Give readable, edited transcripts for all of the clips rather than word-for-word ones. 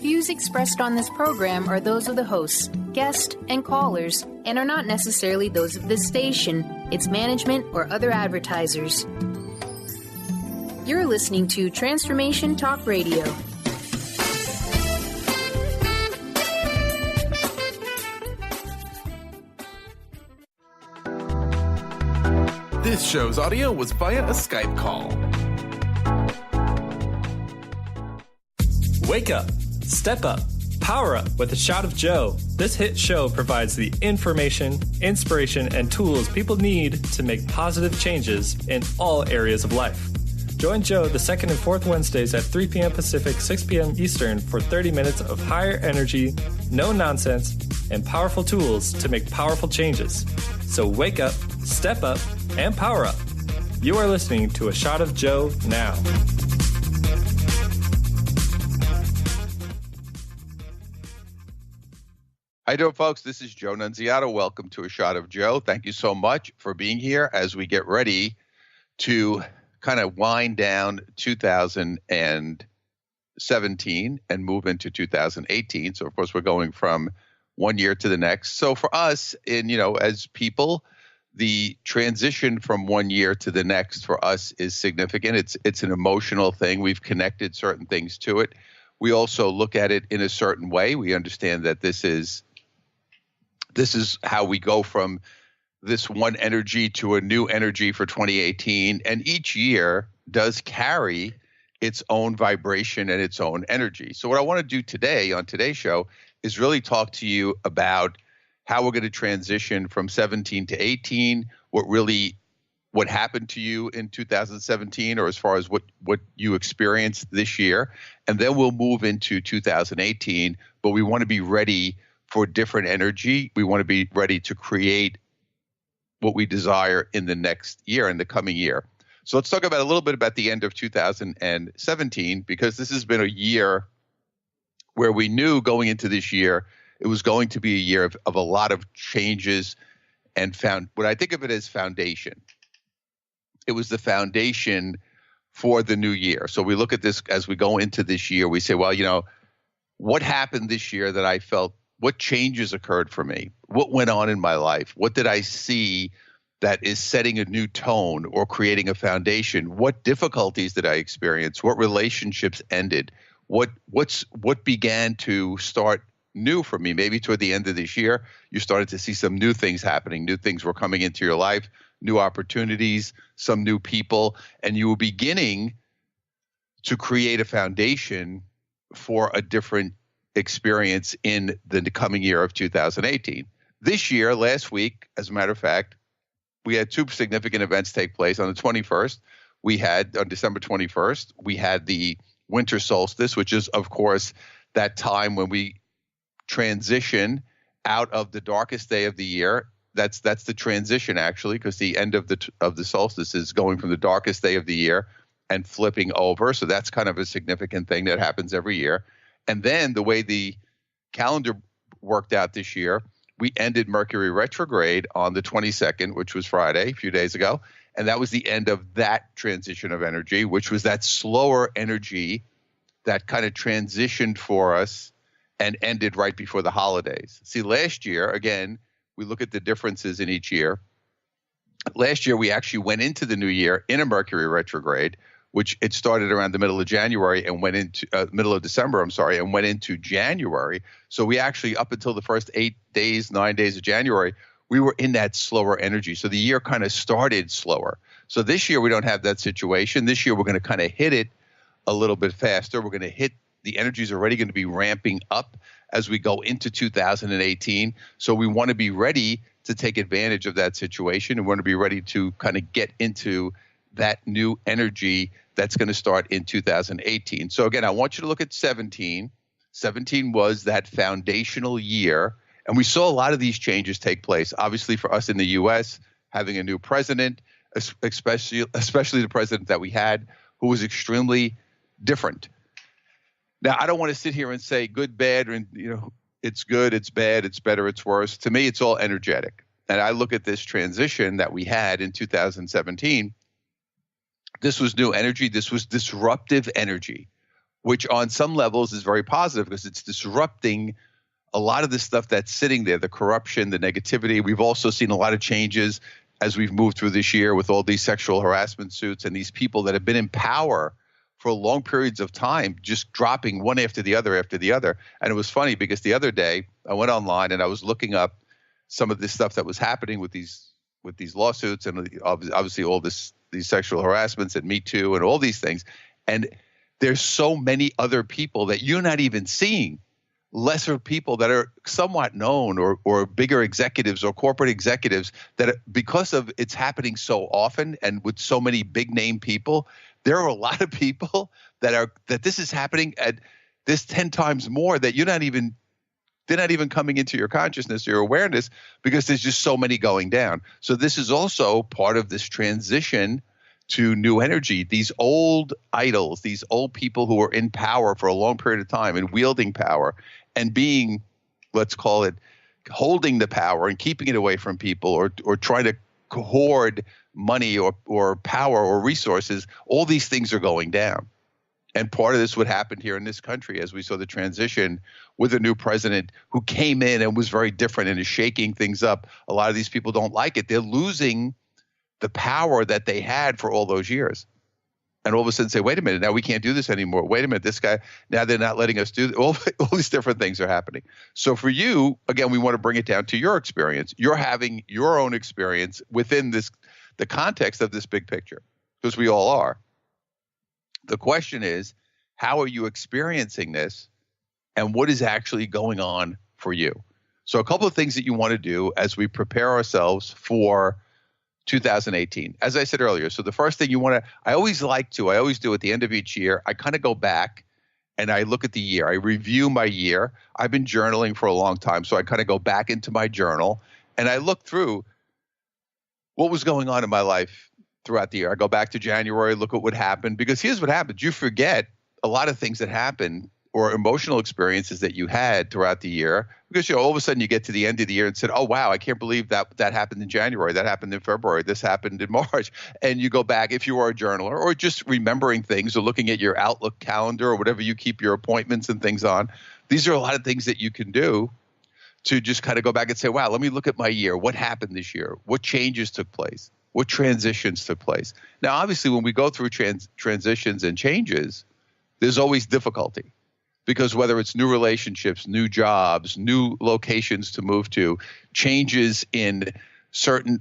views expressed on this program are those of the hosts, guests, and callers, and are not necessarily those of this station, its management, or other advertisers. You're listening to Transformation Talk Radio. This show's audio was via a Skype call. Wake up, step up, power up with a shot of Joe. This hit show provides the information, inspiration, and tools people need to make positive changes in all areas of life. Join Joe the second and fourth Wednesdays at 3 p.m. Pacific, 6 p.m. Eastern for 30 minutes of higher energy, no nonsense, and powerful tools to make powerful changes. So wake up, step up, and power up. You are listening to A Shot of Joe now. How you doing, folks? This is Joe Nunziata. Welcome to A Shot of Joe. Thank you so much for being here as we get ready to kind of wind down 2017 and move into 2018. So, of course, we're going from one year to the next. So for us, as people, the transition from one year to the next for us is significant. It's an emotional thing. We've connected certain things to it. We also look at it in a certain way. We understand that this is how we go from this one energy to a new energy for 2018. And each year does carry its own vibration and its own energy. So what I want to do today on today's show is really talk to you about how we're going to transition from 17 to 18, what happened to you in 2017, or as far as what you experienced this year. And then we'll move into 2018, but we want to be ready for different energy. We want to be ready to create what we desire in the next year, in the coming year. So let's talk about a little bit about the end of 2017, because this has been a year where we knew going into this year, it was going to be a year of a lot of changes and found what I think of it as foundation. It was the foundation for the new year. So we look at this as we go into this year, we say, well, what happened this year that I felt, what changes occurred for me? What went on in my life? What did I see that is setting a new tone or creating a foundation? What difficulties did I experience? What relationships ended? What began to start new for me? Maybe toward the end of this year, you started to see some new things happening. New things were coming into your life, new opportunities, some new people, and you were beginning to create a foundation for a different experience in the coming year of 2018. This year, last week, as a matter of fact, we had two significant events take place. On the 21st, on December 21st, we had the winter solstice, which is, of course, that time when we transition out of the darkest day of the year. That's the transition, actually, because the end of the solstice is going from the darkest day of the year and flipping over. So that's kind of a significant thing that happens every year. And then the way the calendar worked out this year, we ended Mercury retrograde on the 22nd, which was Friday, a few days ago. And that was the end of that transition of energy, which was that slower energy that kind of transitioned for us and ended right before the holidays. See, last year, again, we look at the differences in each year. Last year, we actually went into the new year in a Mercury retrograde, which it started around the middle of January and went into middle of December, and went into January. So we actually, up until the first 9 days of January, we were in that slower energy. So the year kind of started slower. So this year, we don't have that situation. This year, we're going to kind of hit it a little bit faster. We're going to hit, the energy is already going to be ramping up as we go into 2018. So we want to be ready to take advantage of that situation, and want to be ready to kind of get into that new energy that's going to start in 2018. So again, I want you to look at 17. 17 was that foundational year, and we saw a lot of these changes take place. Obviously, for us in the U.S., having a new president, especially the president that we had, who was extremely different. Now, I don't want to sit here and say good, bad, and it's good, it's bad, it's better, it's worse. To me, it's all energetic. And I look at this transition that we had in 2017. This was new energy. This was disruptive energy. which on some levels is very positive because it's disrupting a lot of the stuff that's sitting there, the corruption, the negativity. We've also seen a lot of changes as we've moved through this year with all these sexual harassment suits and these people that have been in power for long periods of time, just dropping one after the other after the other. And it was funny because the other day I went online and I was looking up some of this stuff that was happening with these lawsuits and obviously all these sexual harassments and Me Too and all these things. And there's so many other people that you're not even seeing, lesser people that are somewhat known or bigger executives or corporate executives that because of it's happening so often and with so many big name people, there are a lot of people that this is happening at this 10 times more that they're not even coming into your consciousness, your awareness, because there's just so many going down. So this is also part of this transition to new energy. These old idols, these old people who were in power for a long period of time and wielding power and being, let's call it, holding the power and keeping it away from people or trying to hoard money or power or resources, all these things are going down. And part of this would happen here in this country as we saw the transition with a new president who came in and was very different and is shaking things up. A lot of these people don't like it. They're losing the power that they had for all those years. And all of a sudden say, wait a minute, now we can't do this anymore. Wait a minute, this guy, now they're not letting us do all these different things are happening. So for you, again, we want to bring it down to your experience. You're having your own experience within the context of this big picture, because we all are. The question is, how are you experiencing this and what is actually going on for you? So a couple of things that you want to do as we prepare ourselves for 2018. As I said earlier, so the first thing I always do at the end of each year, I kind of go back and I look at the year. I review my year. I've been journaling for a long time, so I kind of go back into my journal and I look through what was going on in my life throughout the year. I go back to January, look at what happened, because here's what happens. You forget a lot of things that happen or emotional experiences that you had throughout the year, because all of a sudden you get to the end of the year and said, oh, wow, I can't believe that happened in January, that happened in February, this happened in March. And you go back, if you are a journaler, or just remembering things or looking at your Outlook calendar or whatever you keep your appointments and things on. These are a lot of things that you can do to just kind of go back and say, wow, let me look at my year. What happened this year? What changes took place? What transitions took place? Now, obviously, when we go through transitions and changes, there's always difficulty. Because whether it's new relationships, new jobs, new locations to move to, changes in certain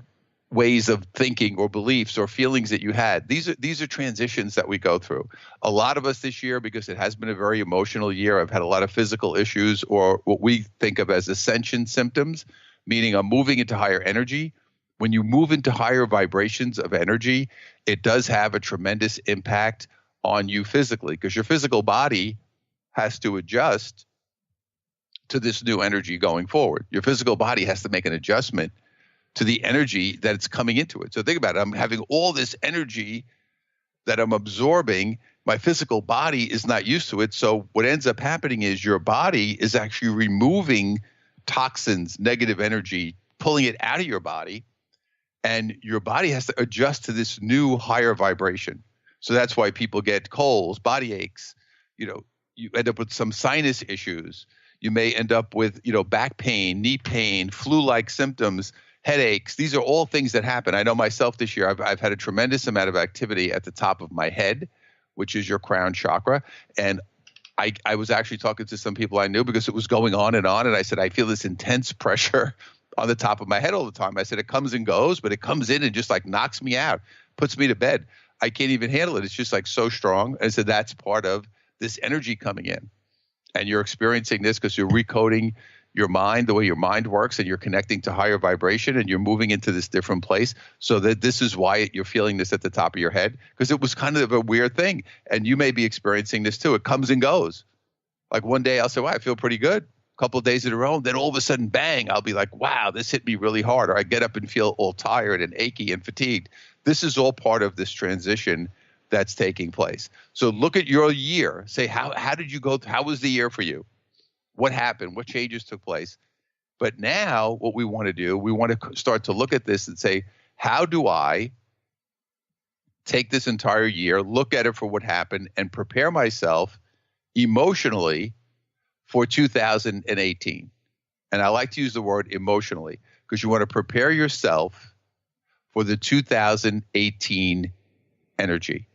ways of thinking or beliefs or feelings that you had, these are transitions that we go through. A lot of us this year, because it has been a very emotional year, I've had a lot of physical issues or what we think of as ascension symptoms, meaning I'm moving into higher energy. When you move into higher vibrations of energy, it does have a tremendous impact on you physically, because your physical body has to adjust to this new energy going forward. Your physical body has to make an adjustment to the energy that it's coming into it. So think about it. I'm having all this energy that I'm absorbing. My physical body is not used to it. So what ends up happening is your body is actually removing toxins, negative energy, pulling it out of your body. And your body has to adjust to this new higher vibration. So that's why people get colds, body aches, you end up with some sinus issues. You may end up with, back pain, knee pain, flu-like symptoms, headaches. These are all things that happen. I know myself this year, I've had a tremendous amount of activity at the top of my head, which is your crown chakra. And I was actually talking to some people I knew because it was going on. And I said, I feel this intense pressure on the top of my head all the time. I said, it comes and goes, but it comes in and just like knocks me out, puts me to bed. I can't even handle it. It's just like so strong. And so that's part of this energy coming in, and you're experiencing this because you're recoding your mind, the way your mind works, and you're connecting to higher vibration, and you're moving into this different place. So that this is why you're feeling this at the top of your head, because it was kind of a weird thing. And you may be experiencing this too. It comes and goes. Like one day I'll say, wow, I feel pretty good. A couple of days in a row. Then all of a sudden, bang, I'll be like, wow, this hit me really hard. Or I get up and feel all tired and achy and fatigued. This is all part of this transition that's taking place. So look at your year. Say, how did you go? How was the year for you? What happened? What changes took place? But now what we want to do, we want to start to look at this and say, how do I take this entire year, look at it for what happened, and prepare myself emotionally for 2018. And I like to use the word emotionally because you want to prepare yourself for the 2018 energy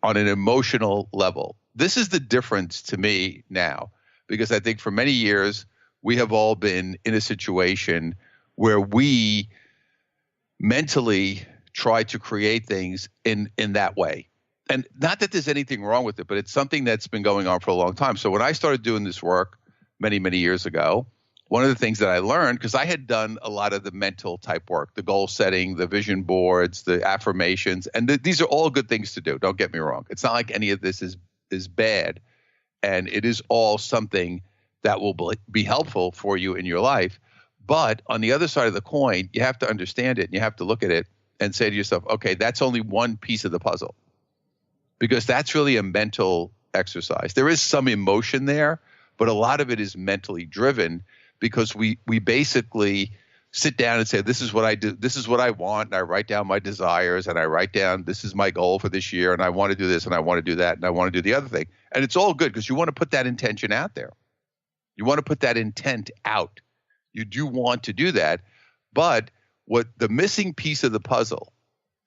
on an emotional level. This is the difference to me now, because I think for many years we have all been in a situation where we mentally try to create things in that way. And not that there's anything wrong with it, but it's something that's been going on for a long time. So when I started doing this work many, many years ago, one of the things that I learned, because I had done a lot of the mental type work, the goal setting, the vision boards, the affirmations, and these are all good things to do. Don't get me wrong. It's not like any of this is bad, and it is all something that will be helpful for you in your life. But on the other side of the coin, you have to understand it, and you have to look at it and say to yourself, okay, that's only one piece of the puzzle, because that's really a mental exercise. There is some emotion there, but a lot of it is mentally driven, because we basically sit down and say, this is what I do, this is what I want, and I write down my desires, and I write down, this is my goal for this year, and I want to do this, and I want to do that, and I want to do the other thing. And it's all good because you want to put that intention out there. You want to put that intent out. You do want to do that. But what the missing piece of the puzzle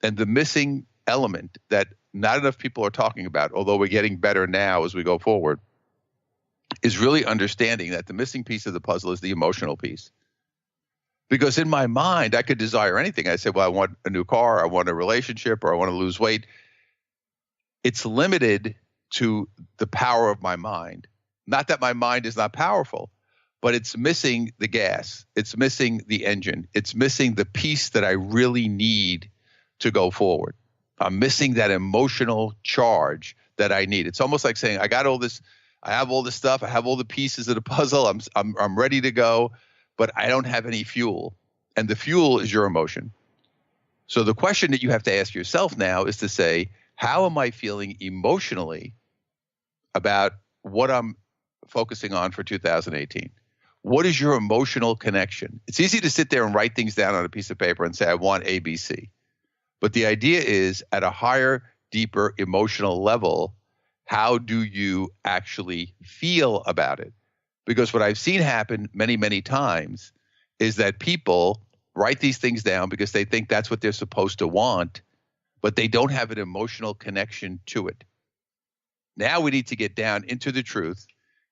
and the missing element that not enough people are talking about, although we're getting better now as we go forward, is really understanding that the missing piece of the puzzle is the emotional piece. Because in my mind, I could desire anything. I say, well, I want a new car, I want a relationship, or I want to lose weight. It's limited to the power of my mind. Not that my mind is not powerful, but it's missing the gas. It's missing the engine. It's missing the piece that I really need to go forward. I'm missing that emotional charge that I need. It's almost like saying, I got all this, I have all this stuff, I have all the pieces of the puzzle, I'm ready to go, but I don't have any fuel. And the fuel is your emotion. So the question that you have to ask yourself now is to say, how am I feeling emotionally about what I'm focusing on for 2018? What is your emotional connection? It's easy to sit there and write things down on a piece of paper and say, I want ABC. But the idea is, at a higher, deeper emotional level, how do you actually feel about it? Because what I've seen happen many, many times is that people write these things down because they think that's what they're supposed to want, but they don't have an emotional connection to it. Now we need to get down into the truth,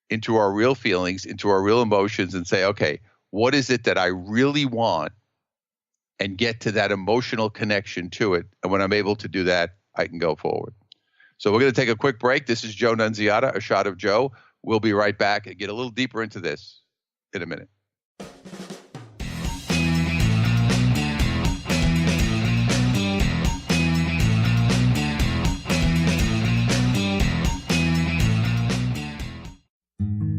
into our real feelings, into our real emotions, and say, okay, what is it that I really want? And get to that emotional connection to it. And when I'm able to do that, I can go forward. So we're going to take a quick break. This is Joe Nunziata, A Shot of Joe. We'll be right back and get a little deeper into this in a minute.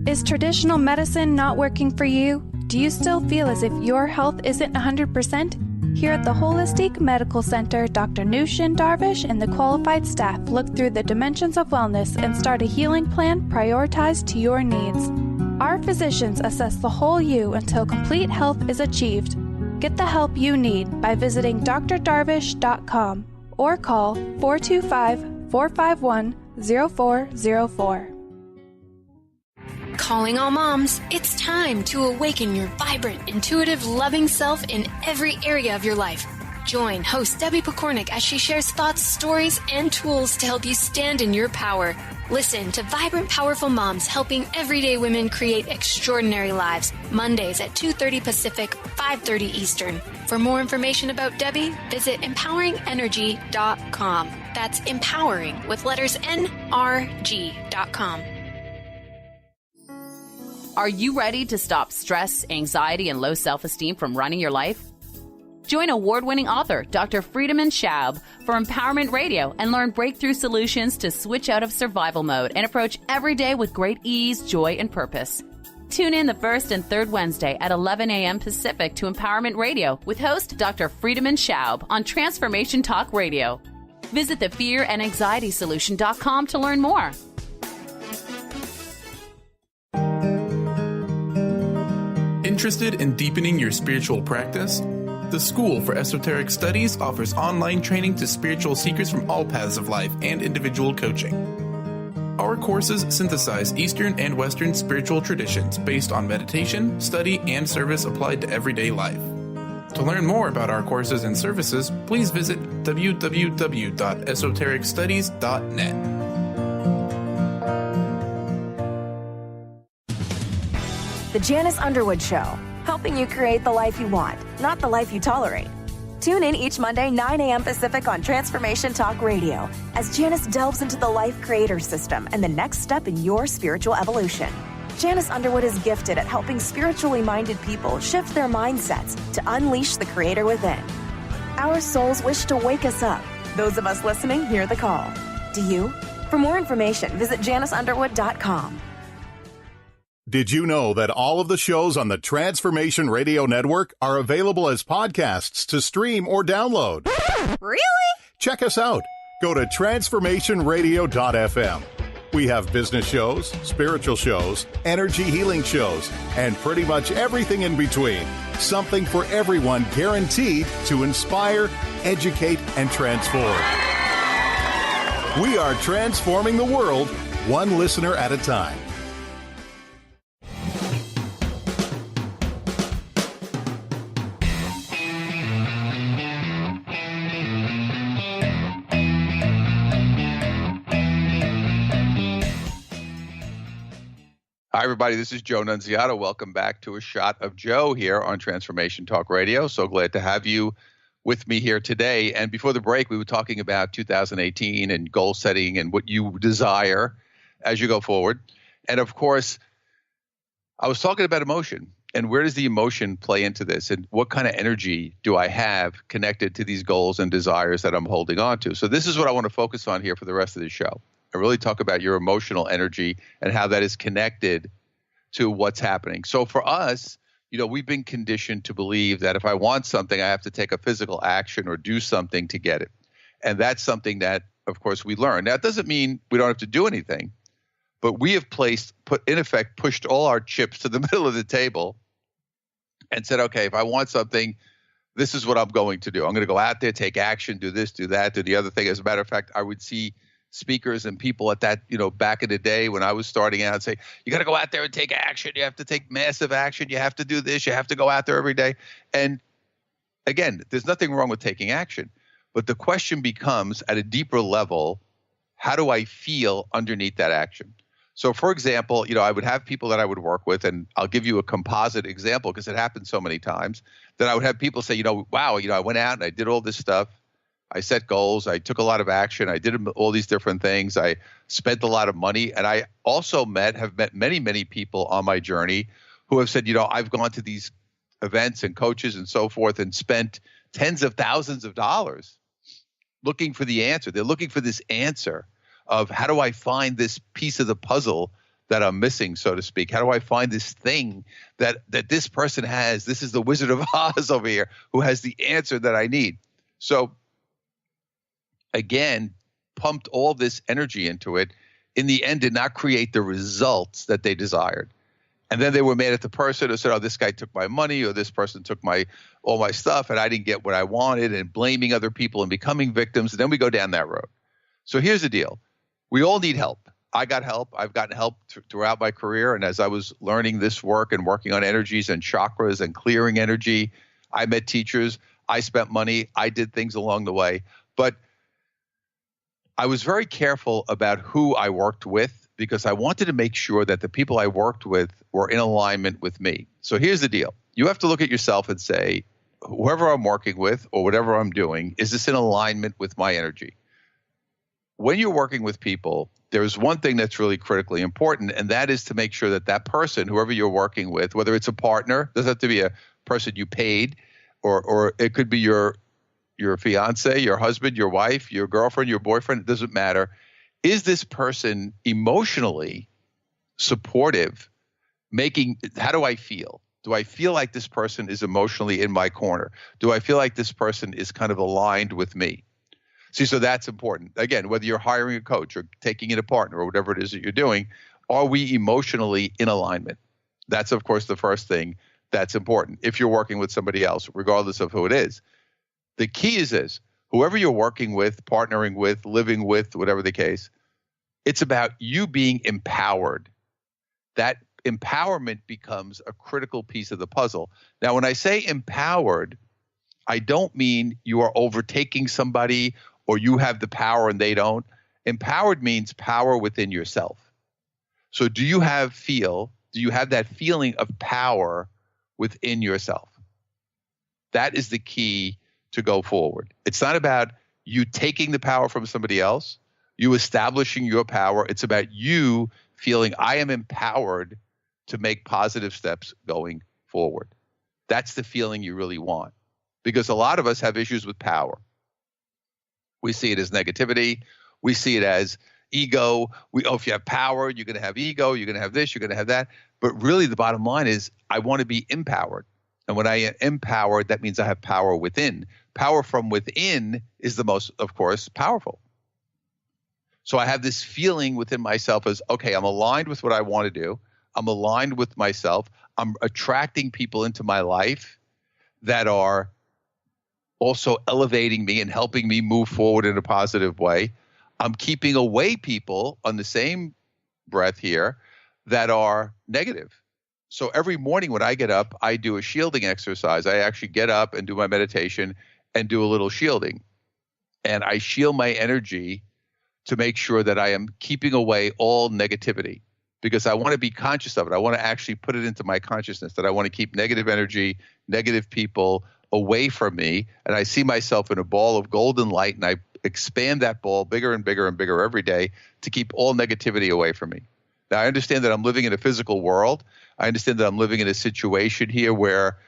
Is traditional medicine not working for you? Do you still feel as if your health isn't 100%? Here at the Holistic Medical Center, Dr. Nushin Darvish and the qualified staff look through the dimensions of wellness and start a healing plan prioritized to your needs. Our physicians assess the whole you until complete health is achieved. Get the help you need by visiting drdarvish.com or call 425-451-0404. Calling all moms, it's time to awaken your vibrant, intuitive, loving self in every area of your life. Join host Debbie Pokornik as she shares thoughts, stories, and tools to help you stand in your power. Listen to Vibrant, Powerful Moms helping everyday women create extraordinary lives. Mondays at 2:30 Pacific, 5:30 Eastern. For more information about Debbie, visit empoweringenergy.com. That's empowering with letters NRG.com. Are you ready to stop stress, anxiety, and low self-esteem from running your life? Join award-winning author Dr. Friedemann Schaub for Empowerment Radio and learn breakthrough solutions to switch out of survival mode and approach every day with great ease, joy, and purpose. Tune in the first and third Wednesday at 11 a.m. Pacific to Empowerment Radio with host Dr. Friedemann Schaub on Transformation Talk Radio. Visit thefearandanxietysolution.com to learn more. Interested in deepening your spiritual practice? The School for Esoteric Studies offers online training to spiritual seekers from all paths of life and individual coaching. Our courses synthesize Eastern and Western spiritual traditions based on meditation, study, and service applied to everyday life. To learn more about our courses and services, please visit www.esotericstudies.net. The Janice Underwood Show, helping you create the life you want, not the life you tolerate. Tune in each Monday, 9 a.m. Pacific on Transformation Talk Radio as Janice delves into the life creator system and the next step in your spiritual evolution. Janice Underwood is gifted at helping spiritually minded people shift their mindsets to unleash the creator within. Our souls wish to wake us up. Those of us listening hear the call. Do you? For more information, visit janiceunderwood.com. Did you know that all of the shows on the Transformation Radio Network are available as podcasts to stream or download? Really? Check us out. Go to transformationradio.fm. We have business shows, spiritual shows, energy healing shows, and pretty much everything in between. Something for everyone, guaranteed to inspire, educate, and transform. We are transforming the world, one listener at a time. Hi, everybody. This is Joe Nunziata. Welcome back to A Shot of Joe here on Transformation Talk Radio. So glad to have you with me here today. And before the break, we were talking about 2018 and goal setting and what you desire as you go forward. And of course, I was talking about emotion and where does the emotion play into this and what kind of energy do I have connected to these goals and desires that I'm holding on to. So this is what I want to focus on here for the rest of the show. I really talk about your emotional energy and how that is connected to what's happening. So for us, you know, we've been conditioned to believe that if I want something, I have to take a physical action or do something to get it. And that's something that, of course, we learn. Now, it doesn't mean we don't have to do anything, but we have pushed all our chips to the middle of the table and said, okay, if I want something, this is what I'm going to do. I'm going to go out there, take action, do this, do that, do the other thing. As a matter of fact, I would see speakers and people at that, you know, back in the day when I was starting out say, you got to go out there and take action. You have to take massive action. You have to do this. You have to go out there every day. And again, there's nothing wrong with taking action. But the question becomes at a deeper level, how do I feel underneath that action? So for example, you know, I would have people that I would work with, and I'll give you a composite example because it happens so many times that I would have people say, you know, wow, you know, I went out and I did all this stuff. I set goals. I took a lot of action. I did all these different things. I spent a lot of money. And I also have met many, many people on my journey who have said, you know, I've gone to these events and coaches and so forth and spent tens of thousands of dollars looking for the answer. They're looking for this answer of how do I find this piece of the puzzle that I'm missing, so to speak? How do I find this thing that this person has? This is the Wizard of Oz over here who has the answer that I need. So again, pumped all this energy into it, in the end did not create the results that they desired. And then they were mad at the person who said, oh, this guy took my money or this person took all my stuff and I didn't get what I wanted, and blaming other people and becoming victims. And then we go down that road. So here's the deal. We all need help. I got help. I've gotten help throughout my career. And as I was learning this work and working on energies and chakras and clearing energy, I met teachers. I spent money. I did things along the way. But I was very careful about who I worked with because I wanted to make sure that the people I worked with were in alignment with me. So here's the deal. You have to look at yourself and say, whoever I'm working with or whatever I'm doing, is this in alignment with my energy? When you're working with people, there's one thing that's really critically important, and that is to make sure that that person, whoever you're working with, whether it's a partner, doesn't have to be a person you paid, or it could be your fiance, your husband, your wife, your girlfriend, your boyfriend, it doesn't matter. Is this person emotionally supportive? How do I feel? Do I feel like this person is emotionally in my corner? Do I feel like this person is kind of aligned with me? See, so that's important. Again, whether you're hiring a coach or taking in a partner or whatever it is that you're doing, are we emotionally in alignment? That's, of course, the first thing that's important if you're working with somebody else, regardless of who it is. The key is this: whoever you're working with, partnering with, living with, whatever the case, It's about you being empowered. That empowerment becomes a critical piece of the puzzle. Now, when I say empowered, I don't mean you are overtaking somebody or you have the power and they don't. Empowered means power within yourself. So do you have that feeling of power within yourself? That is the key to go forward. It's not about you taking the power from somebody else, you establishing your power. It's about you feeling I am empowered to make positive steps going forward. That's the feeling you really want. Because a lot of us have issues with power. We see it as negativity. We see it as ego. If you have power, you're going to have ego. You're going to have this. You're going to have that. But really, the bottom line is I want to be empowered. And when I am empowered, that means I have power within. Power from within is the most, of course, powerful. So I have this feeling within myself as, okay, I'm aligned with what I want to do. I'm aligned with myself. I'm attracting people into my life that are also elevating me and helping me move forward in a positive way. I'm keeping away people on the same breath here that are negative. So every morning when I get up, I do a shielding exercise. I actually get up and do my meditation and do a little shielding. And I shield my energy to make sure that I am keeping away all negativity, because I want to be conscious of it. I want to actually put it into my consciousness that I want to keep negative energy, negative people away from me. And I see myself in a ball of golden light, and I expand that ball bigger and bigger and bigger every day to keep all negativity away from me. Now, I understand that I'm living in a physical world. I understand that I'm living in a situation here where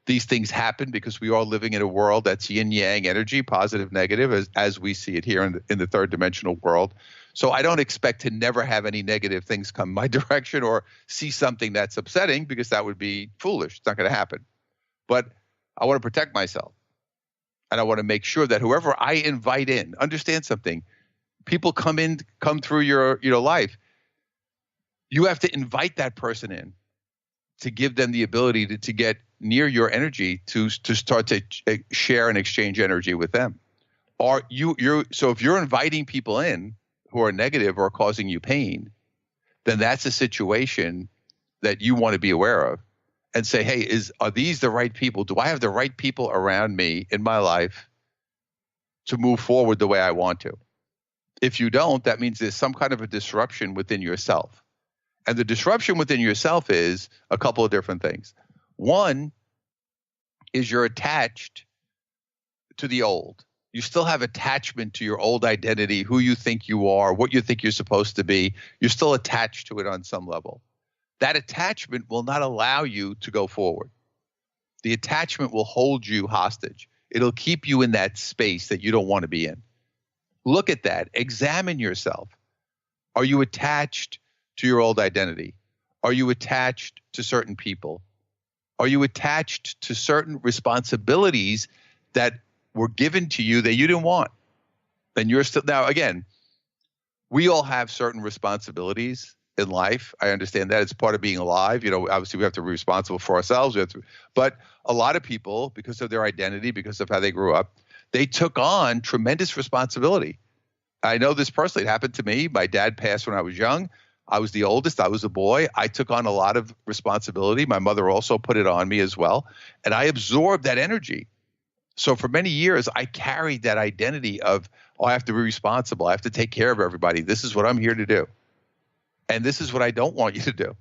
these things happen because we are living in a world that's yin-yang energy, positive, negative, as we see it here in the third dimensional world. So I don't expect to never have any negative things come my direction or see something that's upsetting, because that would be foolish. It's not going to happen. But I want to protect myself. And I want to make sure that whoever I invite in, understand something. People come through your life. You have to invite that person in to give them the ability to get near your energy, to start to share and exchange energy with them. So if you're inviting people in who are negative or causing you pain, then that's a situation that you want to be aware of and say, hey, are these the right people? Do I have the right people around me in my life to move forward the way I want to? If you don't, that means there's some kind of a disruption within yourself. And the disruption within yourself is a couple of different things. One is you're attached to the old. You still have attachment to your old identity, who you think you are, what you think you're supposed to be. You're still attached to it on some level. That attachment will not allow you to go forward. The attachment will hold you hostage. It'll keep you in that space that you don't want to be in. Look at that. Examine yourself. Are you attached to your old identity? Are you attached to certain people? Are you attached to certain responsibilities that were given to you that you didn't want? Then you're still, now again, we all have certain responsibilities in life. I understand that. It's part of being alive. Obviously we have to be responsible for ourselves. But a lot of people, because of their identity, because of how they grew up, they took on tremendous responsibility. I know this personally. It happened to me. My dad passed when I was young. I was the oldest. I was a boy. I took on a lot of responsibility. My mother also put it on me as well. And I absorbed that energy. So for many years, I carried that identity of, I have to be responsible. I have to take care of everybody. This is what I'm here to do. And this is what I don't want you to do.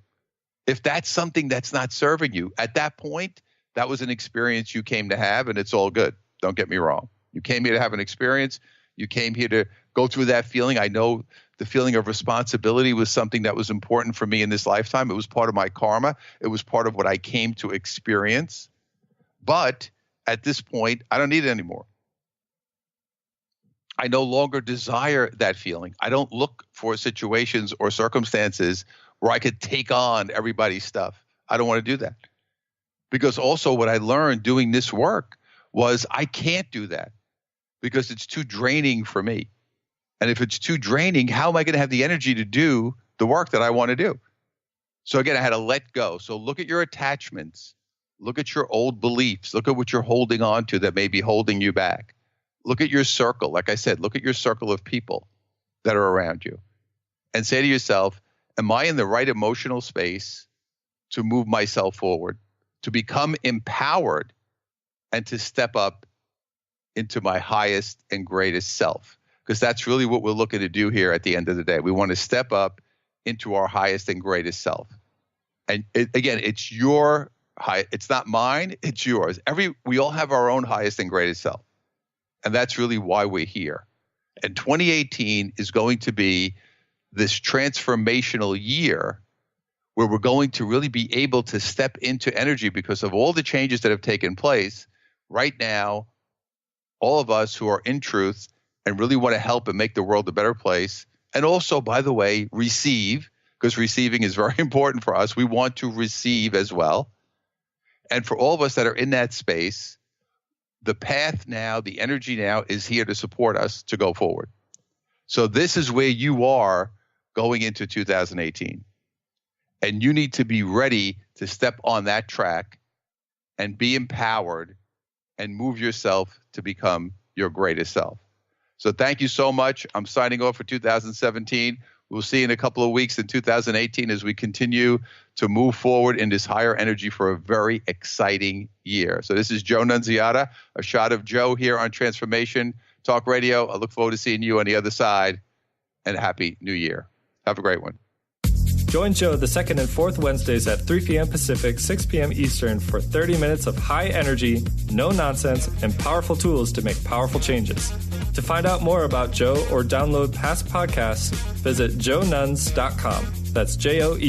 If that's something that's not serving you, at that point, that was an experience you came to have, and it's all good. Don't get me wrong. You came here to have an experience. You came here to go through that feeling. I know the feeling of responsibility was something that was important for me in this lifetime. It was part of my karma. It was part of what I came to experience. But at this point, I don't need it anymore. I no longer desire that feeling. I don't look for situations or circumstances where I could take on everybody's stuff. I don't want to do that. Because also what I learned doing this work was I can't do that because it's too draining for me. And if it's too draining, how am I going to have the energy to do the work that I want to do? So again, I had to let go. So look at your attachments. Look at your old beliefs. Look at what you're holding on to that may be holding you back. Look at your circle. Like I said, look at your circle of people that are around you. and say to yourself, am I in the right emotional space to move myself forward, to become empowered, and to step up into my highest and greatest self? Because that's really what we're looking to do here at the end of the day. We want to step up into our highest and greatest self. And again, it's your high, it's not mine, it's yours. We all have our own highest and greatest self. And that's really why we're here. And 2018 is going to be this transformational year where we're going to really be able to step into energy because of all the changes that have taken place. Right now, all of us who are in truth and really want to help and make the world a better place, and also, by the way, receive, because receiving is very important for us. We want to receive as well. And for all of us that are in that space, the path now, the energy now is here to support us to go forward. So this is where you are going into 2018. And you need to be ready to step on that track and be empowered and move yourself to become your greatest self. So thank you so much. I'm signing off for 2017. We'll see you in a couple of weeks in 2018 as we continue to move forward in this higher energy for a very exciting year. So this is Joe Nunziata, a shot of Joe here on Transformation Talk Radio. I look forward to seeing you on the other side, and a happy new year. Have a great one. Join Joe the second and fourth Wednesdays at 3 p.m. Pacific, 6 p.m. Eastern for 30 minutes of high energy, no nonsense, and powerful tools to make powerful changes. To find out more about Joe or download past podcasts, visit joenunz.com. That's JoeNunz.com.